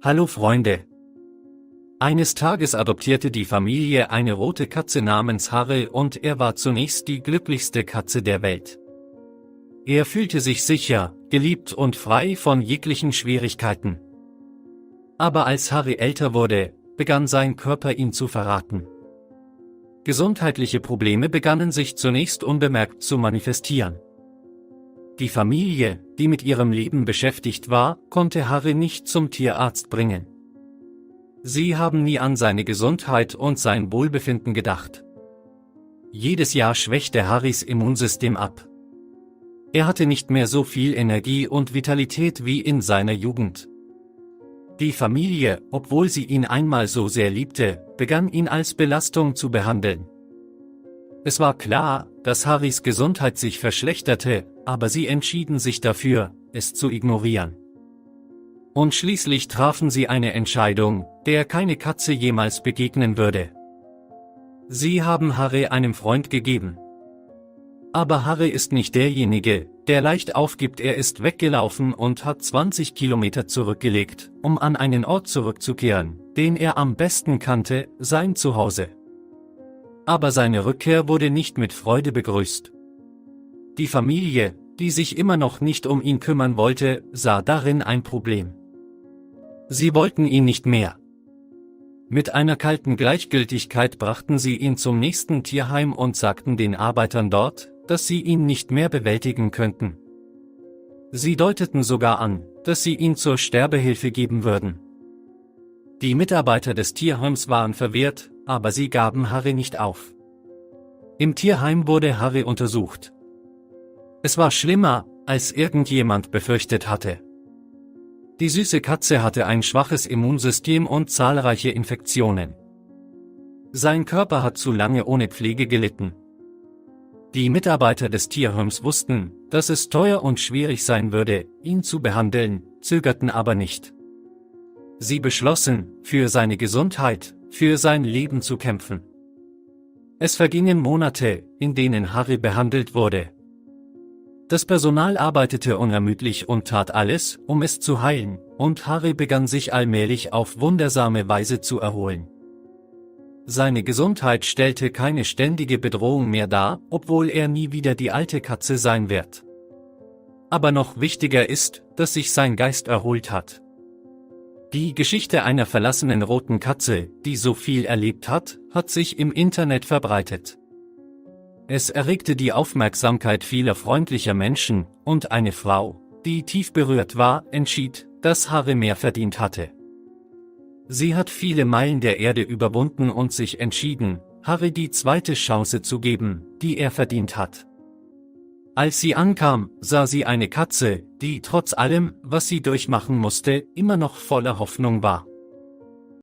Hallo Freunde! Eines Tages adoptierte die Familie eine rote Katze namens Harry und er war zunächst die glücklichste Katze der Welt. Er fühlte sich sicher, geliebt und frei von jeglichen Schwierigkeiten. Aber als Harry älter wurde, begann sein Körper ihn zu verraten. Gesundheitliche Probleme begannen sich zunächst unbemerkt zu manifestieren. Die Familie, die mit ihrem Leben beschäftigt war, konnte Harry nicht zum Tierarzt bringen. Sie haben nie an seine Gesundheit und sein Wohlbefinden gedacht. Jedes Jahr schwächte Harrys Immunsystem ab. Er hatte nicht mehr so viel Energie und Vitalität wie in seiner Jugend. Die Familie, obwohl sie ihn einmal so sehr liebte, begann ihn als Belastung zu behandeln. Es war klar, dass Harrys Gesundheit sich verschlechterte, aber sie entschieden sich dafür, es zu ignorieren. Und schließlich trafen sie eine Entscheidung, der keine Katze jemals begegnen würde. Sie haben Harry einem Freund gegeben. Aber Harry ist nicht derjenige, der leicht aufgibt. Er ist weggelaufen und hat 20 Kilometer zurückgelegt, um an einen Ort zurückzukehren, den er am besten kannte, sein Zuhause. Aber seine Rückkehr wurde nicht mit Freude begrüßt. Die Familie, die sich immer noch nicht um ihn kümmern wollte, sah darin ein Problem. Sie wollten ihn nicht mehr. Mit einer kalten Gleichgültigkeit brachten sie ihn zum nächsten Tierheim und sagten den Arbeitern dort, dass sie ihn nicht mehr bewältigen könnten. Sie deuteten sogar an, dass sie ihn zur Sterbehilfe geben würden. Die Mitarbeiter des Tierheims waren verwirrt, aber sie gaben Harry nicht auf. Im Tierheim wurde Harry untersucht. Es war schlimmer, als irgendjemand befürchtet hatte. Die süße Katze hatte ein schwaches Immunsystem und zahlreiche Infektionen. Sein Körper hat zu lange ohne Pflege gelitten. Die Mitarbeiter des Tierheims wussten, dass es teuer und schwierig sein würde, ihn zu behandeln, zögerten aber nicht. Sie beschlossen, für seine Gesundheit, für sein Leben zu kämpfen. Es vergingen Monate, in denen Harry behandelt wurde. Das Personal arbeitete unermüdlich und tat alles, um es zu heilen, und Harry begann sich allmählich auf wundersame Weise zu erholen. Seine Gesundheit stellte keine ständige Bedrohung mehr dar, obwohl er nie wieder die alte Katze sein wird. Aber noch wichtiger ist, dass sich sein Geist erholt hat. Die Geschichte einer verlassenen roten Katze, die so viel erlebt hat, hat sich im Internet verbreitet. Es erregte die Aufmerksamkeit vieler freundlicher Menschen, und eine Frau, die tief berührt war, entschied, dass Harry mehr verdient hatte. Sie hat viele Meilen der Erde überwunden und sich entschieden, Harry die zweite Chance zu geben, die er verdient hat. Als sie ankam, sah sie eine Katze, die trotz allem, was sie durchmachen musste, immer noch voller Hoffnung war.